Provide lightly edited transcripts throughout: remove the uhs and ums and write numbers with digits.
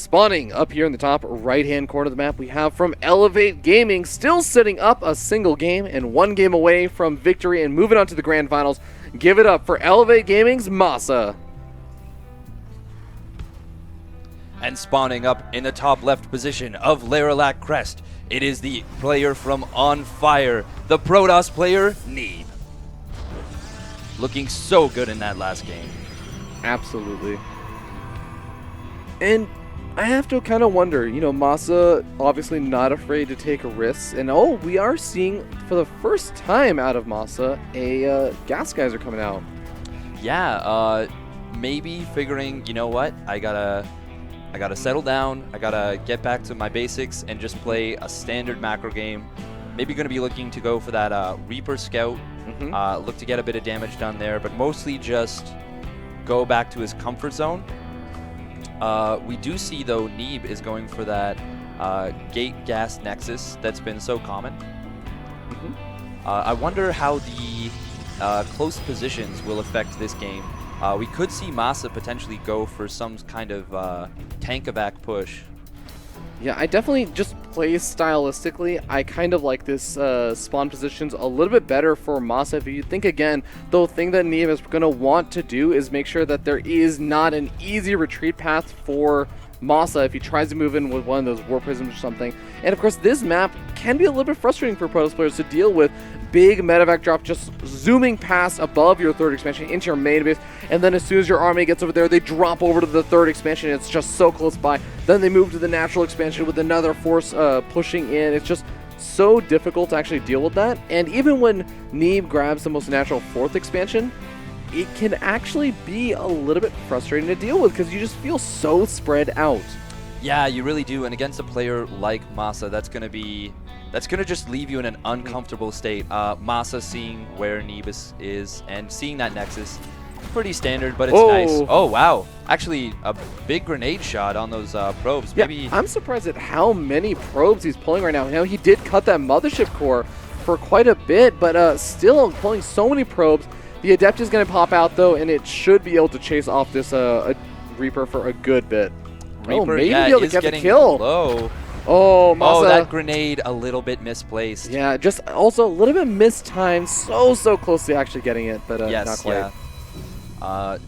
Spawning up here in the top right-hand corner of the map, we have from Elevate Gaming, still sitting up a single game and 1 game away from victory and moving on to the grand finals. Give it up for Elevate Gaming's MaSa. And spawning up in the top left position of Laralac Crest, it is the player from On Fire, the Protoss player, Neeb. Looking so good in that last game. Absolutely. And I have to kind of wonder, you know, MaSa obviously not afraid to take risks, and we are seeing for the first time out of MaSa a gas geyser coming out. Yeah, maybe figuring, you know what, I gotta settle down, I gotta get back to my basics and just play a standard macro game. Maybe gonna be looking to go for that Reaper Scout, look to get a bit of damage done there, but mostly just go back to his comfort zone. We do see, though, Neeb is going for that Gate Gas Nexus that's been so common. I wonder how the close positions will affect this game. We could see MaSa potentially go for some kind of tank-evac push. Yeah, I definitely just play stylistically. I kind of like this spawn positions a little bit better for MaSa. If you think again, the thing that Neeb is going to want to do is make sure that there is not an easy retreat path for MaSa if he tries to move in with one of those war prisms or something. And of course, this map can be a little bit frustrating for Protoss players to deal with. Big medevac drop just zooming past above your 3rd expansion into your main base, and then as soon as your army gets over there, they drop over to the 3rd expansion. It's just so close by. Then they move to the natural expansion with another force pushing in. It's just so difficult to actually deal with that. And even when Neeb grabs the most natural 4th expansion, it can actually be a little bit frustrating to deal with because you just feel so spread out. Yeah, you really do. And against a player like MaSa, that's going to just leave you in an uncomfortable state. MaSa seeing where Neeb is and seeing that Nexus, pretty standard, but it's nice. Oh, wow. Actually, a big grenade shot on those probes. Yeah, Maybe I'm surprised at how many probes he's pulling right now. You know, he did cut that mothership core for quite a bit, but still pulling so many probes. The Adept is going to pop out, though, and it should be able to chase off this Reaper for a good bit. Reaper, maybe yeah, be able to get the kill. Low. Oh, MaSa. Oh, that grenade a little bit misplaced. Yeah, just also a little bit mistimed. So close to actually getting it, but yes, not quite. Yeah.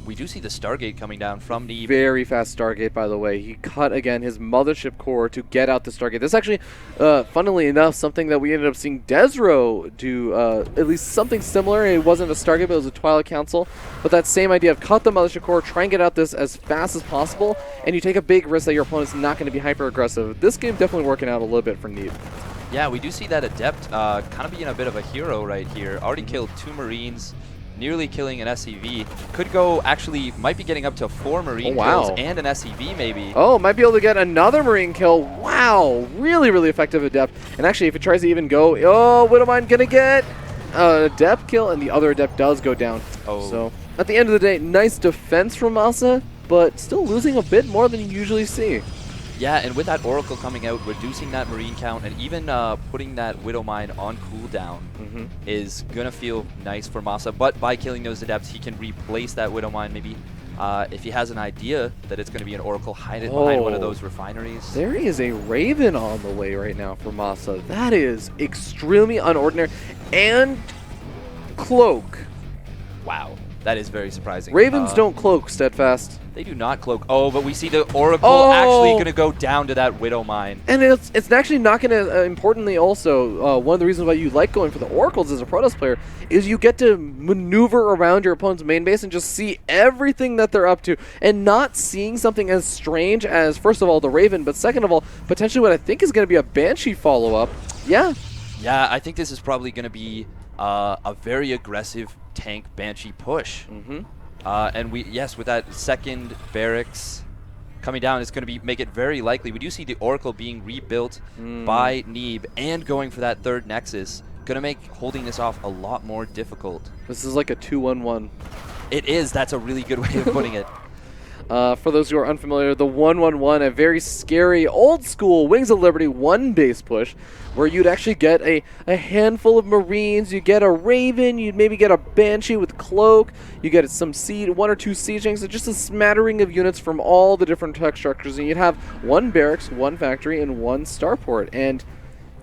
We do see the Stargate coming down from Neeb. Very fast Stargate, by the way. He cut, again, his mothership core to get out the Stargate. This is actually, funnily enough, something that we ended up seeing Desro do, at least something similar. It wasn't a Stargate, but it was a Twilight Council. But that same idea of cut the mothership core, try and get out this as fast as possible, and you take a big risk that your opponent's not going to be hyper-aggressive. This game definitely working out a little bit for Neeb. Yeah, we do see that Adept kind of being a bit of a hero right here. Already killed 2 Marines. Nearly killing an SCV. Could go, actually, might be getting up to 4 Marine kills and an SCV maybe. Oh, might be able to get another Marine kill. Wow, really effective Adept. And actually, if it tries to even go, Widowmine gonna get an Adept kill, and the other Adept does go down. Oh. So, at the end of the day, nice defense from MaSa, but still losing a bit more than you usually see. Yeah, and with that Oracle coming out, reducing that Marine count, and even putting that Widowmine on cooldown is going to feel nice for MaSa. But by killing those Adepts, he can replace that Widowmine. Maybe if he has an idea that it's going to be an Oracle, hide it behind one of those refineries. There is a Raven on the way right now for MaSa. That is extremely unordinary. And Cloak. Wow, that is very surprising. Ravens don't cloak, Steadfast. They do not cloak. Oh, but we see the Oracle actually going to go down to that Widowmine. And it's actually not going to, importantly also, one of the reasons why you like going for the Oracles as a Protoss player is you get to maneuver around your opponent's main base and just see everything that they're up to, and not seeing something as strange as, first of all, the Raven, but second of all, potentially what I think is going to be a Banshee follow-up. Yeah. Yeah, I think this is probably going to be a very aggressive tank Banshee push. And with that second barracks coming down, it's going to make it very likely. We do see the Oracle being rebuilt by Neeb and going for that 3rd Nexus. Going to make holding this off a lot more difficult. This is like a 2-1-1. It is. That's a really good way of putting it. For those who are unfamiliar, the 1-1-1, a very scary, old-school Wings of Liberty one-base push, where you'd actually get a handful of Marines, you get a Raven, you'd maybe get a Banshee with Cloak, you get some one or two siege tanks, so just a smattering of units from all the different tech structures, and you'd have one barracks, one factory, and one starport, and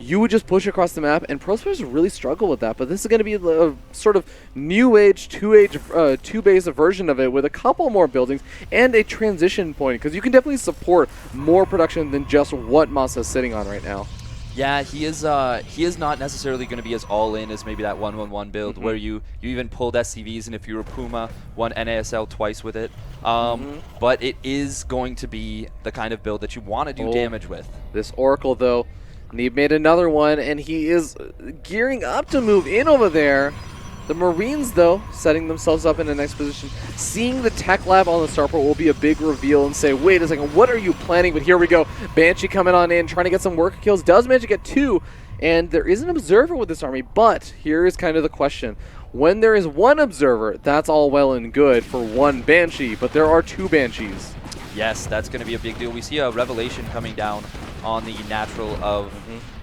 you would just push across the map, and pro players really struggle with that. But this is going to be a sort of new age, two-base version of it with a couple more buildings and a transition point, because you can definitely support more production than just what MaSa is sitting on right now. Yeah, he is not necessarily going to be as all-in as maybe that 1-1-1 build where you even pulled SCVs, and if you were Puma, won NASL twice with it. But it is going to be the kind of build that you want to do damage with. This Oracle, though, Neeb made another one, and he is gearing up to move in over there. The Marines, though, setting themselves up in the next position. Seeing the tech lab on the starport will be a big reveal and say, wait a second, what are you planning? But here we go. Banshee coming on in, trying to get some worker kills. Does manage to get 2, and there is an observer with this army. But here is kind of the question. When there is one observer, that's all well and good for one Banshee, but there are 2 Banshees. Yes, that's going to be a big deal. We see a revelation coming down on the natural of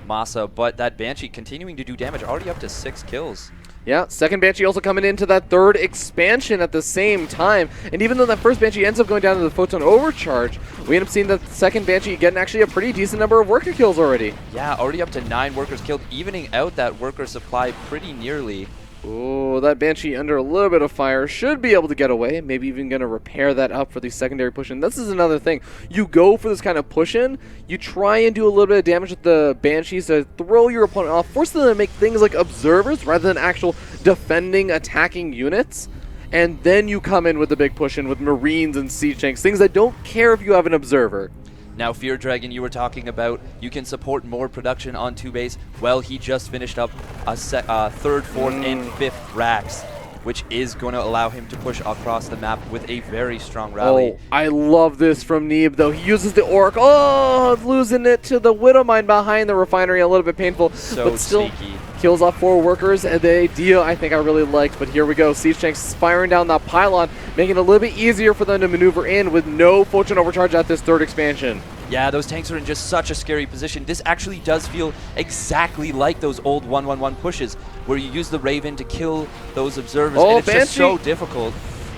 MaSa, but that Banshee continuing to do damage, already up to 6 kills. Yeah, second Banshee also coming into that third expansion at the same time. And even though that first Banshee ends up going down to the Photon Overcharge, we end up seeing that second Banshee getting actually a pretty decent number of worker kills already. Yeah, already up to 9 workers killed, evening out that worker supply pretty nearly. Oh, that Banshee under a little bit of fire should be able to get away. Maybe even going to repair that up for the secondary push-in. This is another thing. You go for this kind of push-in, you try and do a little bit of damage with the Banshees to throw your opponent off, force them to make things like observers rather than actual defending, attacking units. And then you come in with the big push-in with Marines and Siege Tanks, things that don't care if you have an observer. Now, Fear Dragon, you were talking about you can support more production on 2-base. Well, he just finished up a third, fourth, and fifth racks, which is going to allow him to push across the map with a very strong rally. Oh, I love this from Neeb, though. He uses the Oracle. Oh, losing it to the Widowmine behind the refinery. A little bit painful, so but still sneaky. Kills off 4 workers. And the idea I think I really liked, but here we go. Siege Tanks firing down that pylon, making it a little bit easier for them to maneuver in with no Photon Overcharge at this third expansion. Yeah, those tanks are in just such a scary position. This actually does feel exactly like those old 1-1-1 pushes where you use the Raven to kill those observers, and it's just so difficult.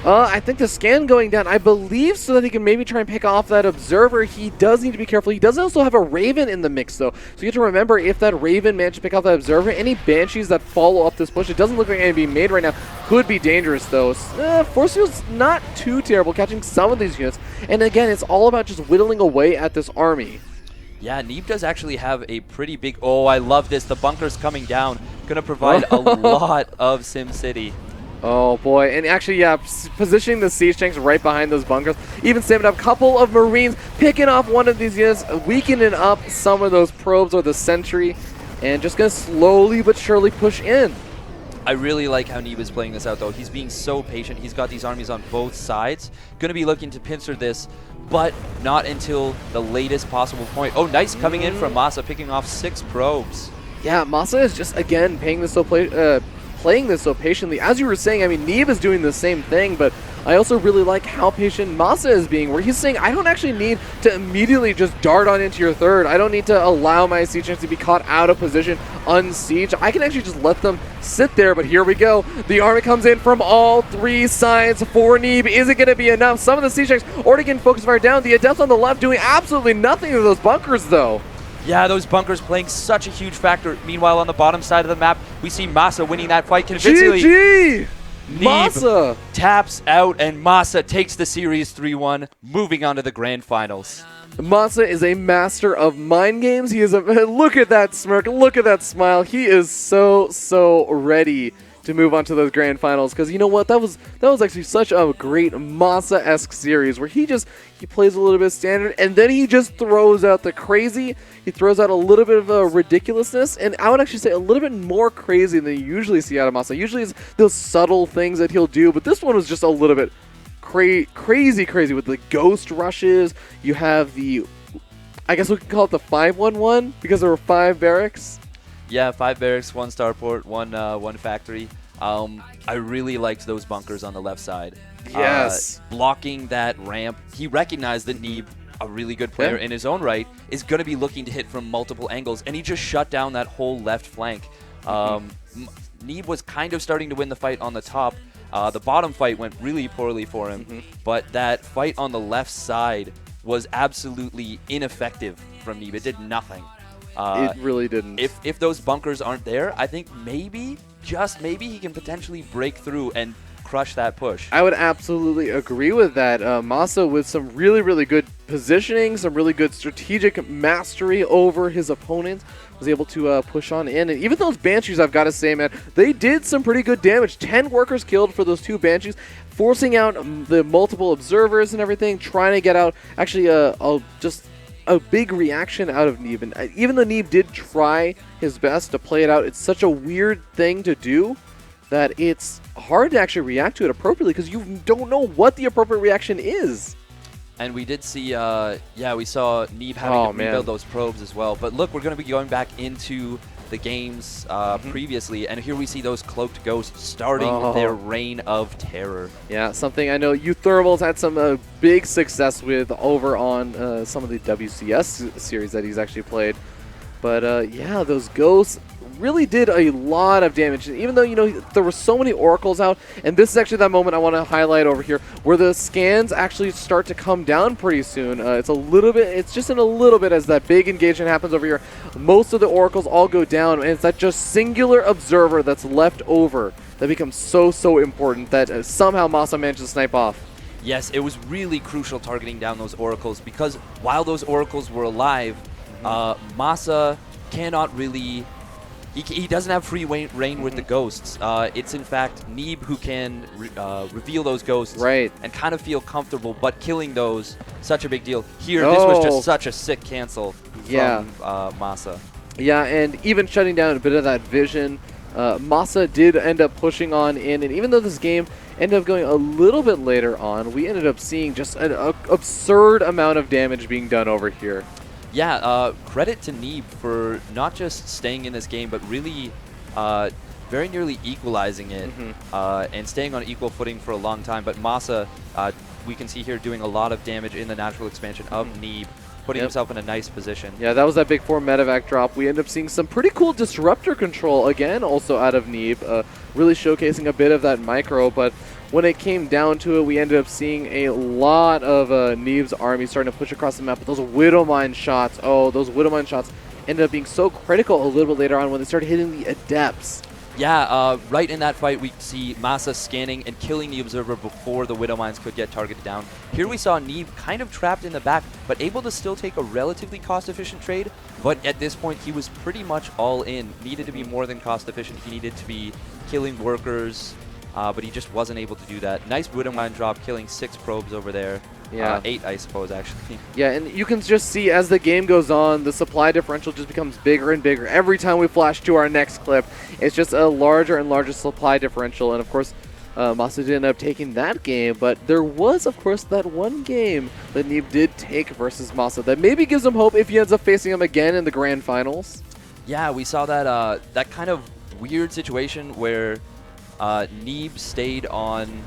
I think the scan going down, I believe, so that he can maybe try and pick off that observer. He does need to be careful. He does also have a Raven in the mix, though. So you have to remember, if that Raven managed to pick off that observer, any Banshees that follow up this push, it doesn't look like any being made right now, could be dangerous, though. Force Field's not too terrible, catching some of these units. And again, it's all about just whittling away at this army. Yeah, Neeb does actually have a pretty big... Oh, I love this. The bunker's coming down. Going to provide a lot of SimCity. Oh boy, and actually, yeah, positioning the Siege Tanks right behind those bunkers, even saving up a couple of Marines, picking off one of these units, weakening up some of those probes or the sentry, and just going to slowly but surely push in. I really like how Neeb is playing this out, though. He's being so patient. He's got these armies on both sides. Going to be looking to pincer this, but not until the latest possible point. Oh, nice coming in from MaSa, picking off 6 probes. Yeah, MaSa is just, again, playing this so patiently. As you were saying, I mean, Neeb is doing the same thing, but I also really like how patient MaSa is being, where he's saying, I don't actually need to immediately just dart on into your third. I don't need to allow my Siege Tanks to be caught out of position, unsieged. I can actually just let them sit there, but here we go. The army comes in from all 3 sides for Neeb. Is it going to be enough? Some of the Siege Tanks already getting focus fire down. The Adepts on the left doing absolutely nothing to those bunkers, though. Yeah, those bunkers playing such a huge factor. Meanwhile, on the bottom side of the map, we see MaSa winning that fight convincingly. GG! Neeb MaSa taps out, and MaSa takes the series 3-1, moving on to the grand finals. MaSa is a master of mind games. He is look at that smirk, look at that smile. He is so ready to move on to those grand finals, because you know what, that was actually such a great MaSa-esque series where he plays a little bit standard, and then he just throws out the crazy. He throws out a little bit of ridiculousness, and I would actually say a little bit more crazy than you usually see out of MaSa. Usually it's those subtle things that he'll do, but this one was just a little bit crazy with the ghost rushes. You have the, I guess we can call it the 5-1-1 because there were 5 barracks. Yeah, 5 barracks, 1 starport, one factory. I really liked those bunkers on the left side. Yes. Blocking that ramp. He recognized that Neeb, a really good player in his own right, is going to be looking to hit from multiple angles, and he just shut down that whole left flank. Neeb was kind of starting to win the fight on the top. The bottom fight went really poorly for him, but that fight on the left side was absolutely ineffective from Neeb. It did nothing. It really didn't. If those bunkers aren't there, I think maybe, just maybe, he can potentially break through and crush that push. I would absolutely agree with that. MaSa with some really, really good positioning, some really good strategic mastery over his opponent, was able to push on in. And even those Banshees, I've got to say, man, they did some pretty good damage. 10 workers killed for those 2 Banshees, forcing out the multiple observers and everything, trying to get out actually just a big reaction out of Neeb. And even though Neeb did try his best to play it out, it's such a weird thing to do that it's hard to actually react to it appropriately because you don't know what the appropriate reaction is. And we did see, we saw Neeb having to rebuild those probes as well. But look, we're going to be going back into the games previously, and here we see those cloaked ghosts starting their reign of terror. Yeah, something I know Thermal's had some big success with over on some of the WCS series that he's actually played. But yeah, those ghosts really did a lot of damage. And even though, there were so many oracles out, and this is actually that moment I want to highlight over here, where the scans actually start to come down pretty soon. It's just in a little bit as that big engagement happens over here. Most of the oracles all go down, and it's that just singular observer that's left over that becomes so important that somehow MaSa managed to snipe off. Yes, it was really crucial targeting down those oracles, because while those oracles were alive, MaSa cannot really... He doesn't have free reign with the ghosts. It's in fact Neeb who can reveal those ghosts and kind of feel comfortable, but killing those, such a big deal. Here, this was just such a sick cancel from MaSa. Yeah, and even shutting down a bit of that vision, MaSa did end up pushing on in, and even though this game ended up going a little bit later on, we ended up seeing just an absurd amount of damage being done over here. Yeah, credit to Neeb for not just staying in this game, but really very nearly equalizing it and staying on equal footing for a long time. But MaSa, we can see here doing a lot of damage in the natural expansion of Neeb, putting himself in a nice position. Yeah, that was that big 4 medevac drop. We end up seeing some pretty cool disruptor control again, also out of Neeb, really showcasing a bit of that micro, but when it came down to it, we ended up seeing a lot of Neeb's army starting to push across the map. But those Widowmine shots, those Widowmine shots ended up being so critical a little bit later on when they started hitting the Adepts. Yeah, right in that fight, we see MaSa scanning and killing the Observer before the Widowmines could get targeted down. Here we saw Neeb kind of trapped in the back, but able to still take a relatively cost-efficient trade. But at this point, he was pretty much all in. Needed to be more than cost-efficient. He needed to be killing workers, but he just wasn't able to do that. Nice Widowmine drop, killing 6 probes over there. Yeah. 8, I suppose, actually. Yeah, and you can just see as the game goes on, the supply differential just becomes bigger and bigger. Every time we flash to our next clip, it's just a larger and larger supply differential. And of course, MaSa did end up taking that game, but there was, of course, that one game that Neeb did take versus MaSa that maybe gives him hope if he ends up facing him again in the grand finals. Yeah, we saw that that kind of weird situation where Neeb stayed on...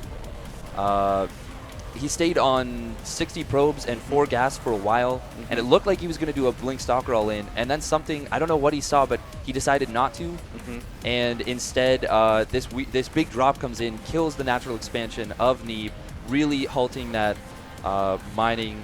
he stayed on 60 probes and 4 gas for a while, and it looked like he was going to do a Blink Stalker all in, and then something, I don't know what he saw, but he decided not to, and instead this big drop comes in, kills the natural expansion of Neeb, really halting that mining,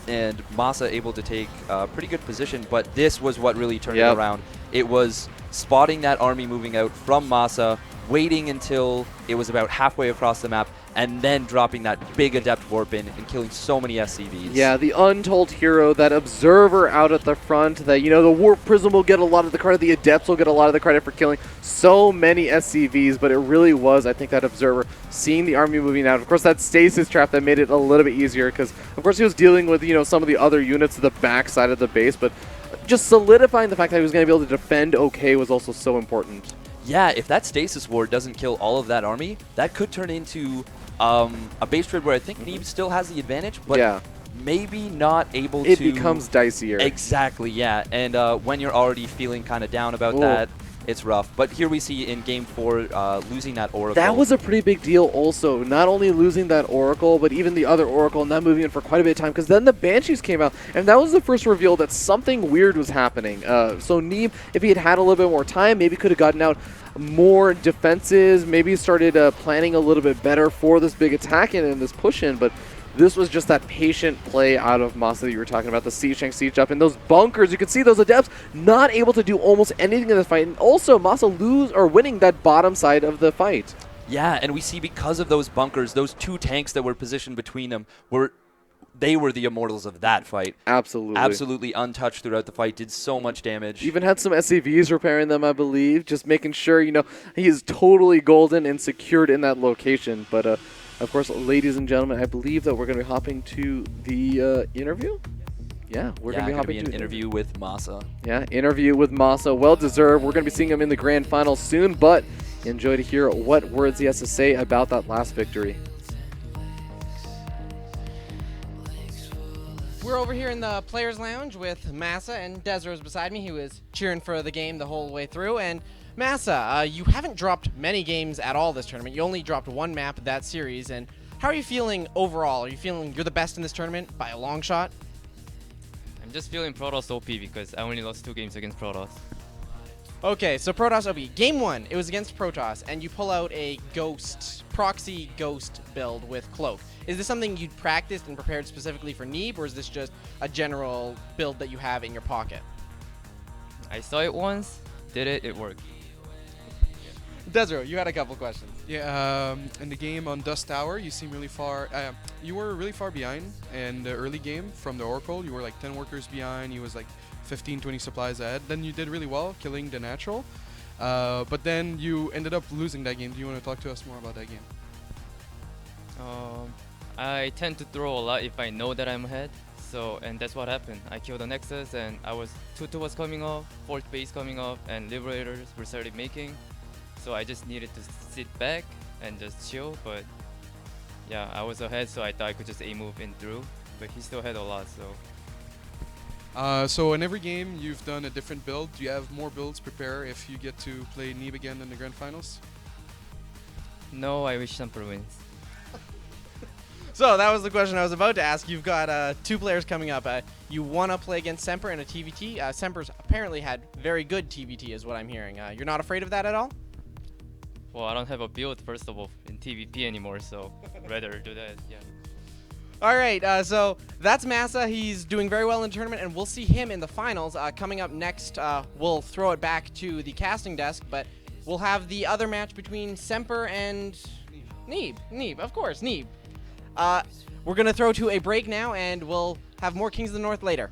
and MaSa able to take a pretty good position, but this was what really turned it around. It was spotting that army moving out from MaSa, waiting until it was about halfway across the map, and then dropping that big Adept Warp in and killing so many SCVs. Yeah, the untold hero, that Observer out at the front, that, the Warp Prism will get a lot of the credit, the Adepts will get a lot of the credit for killing so many SCVs, but it really was, I think, that Observer seeing the army moving out. Of course, that Stasis Trap that made it a little bit easier, because, of course, he was dealing with, some of the other units at the back side of the base, but just solidifying the fact that he was going to be able to defend okay was also so important. Yeah, if that Stasis Ward doesn't kill all of that army, that could turn into a base trade where I think Neeb still has the advantage, but maybe not able to... It becomes dicier. Exactly, yeah. And when you're already feeling kind of down about that, it's rough. But here we see in Game 4, losing that Oracle. That was a pretty big deal also. Not only losing that Oracle, but even the other Oracle, and not moving in for quite a bit of time, because then the Banshees came out, and that was the first reveal that something weird was happening. So Neeb, if he had a little bit more time, maybe could have gotten out more defenses, maybe started planning a little bit better for this big attack and this push-in, but this was just that patient play out of MaSa that you were talking about, the siege siege up, and those bunkers. You can see those Adepts not able to do almost anything in this fight, and also MaSa winning that bottom side of the fight. Yeah, and we see because of those bunkers, those 2 tanks that were positioned between them they were the immortals of that fight. Absolutely. Absolutely untouched throughout the fight, did so much damage. Even had some SCVs repairing them, I believe, just making sure, he is totally golden and secured in that location. But, of course, ladies and gentlemen, I believe that we're going to be hopping to the interview. Yeah, we're going to be hopping to an interview with MaSa. Yeah, interview with MaSa. Well-deserved. We're going to be seeing him in the grand final soon, but enjoy to hear what words he has to say about that last victory. We're over here in the Players Lounge with MaSa, and Desro's beside me. He was cheering for the game the whole way through. And MaSa, you haven't dropped many games at all this tournament. You only dropped 1 map that series. And how are you feeling overall? Are you feeling you're the best in this tournament by a long shot? I'm just feeling Protoss OP because I only lost 2 games against Protoss. Okay, so Protoss OP. Game 1, it was against Protoss, and you pull out a proxy ghost build with Cloak. Is this something you'd practiced and prepared specifically for Neeb, or is this just a general build that you have in your pocket? I saw it once, did it, it worked. Desro, you had a couple questions. Yeah, in the game on Dust Tower, you seem really far. You were really far behind in the early game from the Oracle. You were like 10 workers behind. You was like 15, 20 supplies ahead. Then you did really well, killing the natural. But then you ended up losing that game. Do you want to talk to us more about that game? I tend to throw a lot if I know that I'm ahead. And that's what happened. I killed the Nexus, and I was 2-2 was coming off, 4th base coming off, and Liberators were started making. So I just needed to sit back and just chill. But yeah, I was ahead, so I thought I could just A-move in through. But he still had a lot, so. So in every game, you've done a different build. Do you have more builds prepared if you get to play Neeb again in the grand finals? No, I wish Semper wins. So that was the question I was about to ask. You've got 2 players coming up. You want to play against Semper in a TVT. Semper's apparently had very good TVT is what I'm hearing. You're not afraid of that at all? Well, I don't have a build, first of all, in TVP anymore, so rather do that, yeah. All right, so that's MaSa. He's doing very well in the tournament, and we'll see him in the finals. Coming up next, we'll throw it back to the casting desk, but we'll have the other match between Semper and Neeb, of course, Neeb. We're going to throw to a break now, and we'll have more Kings of the North later.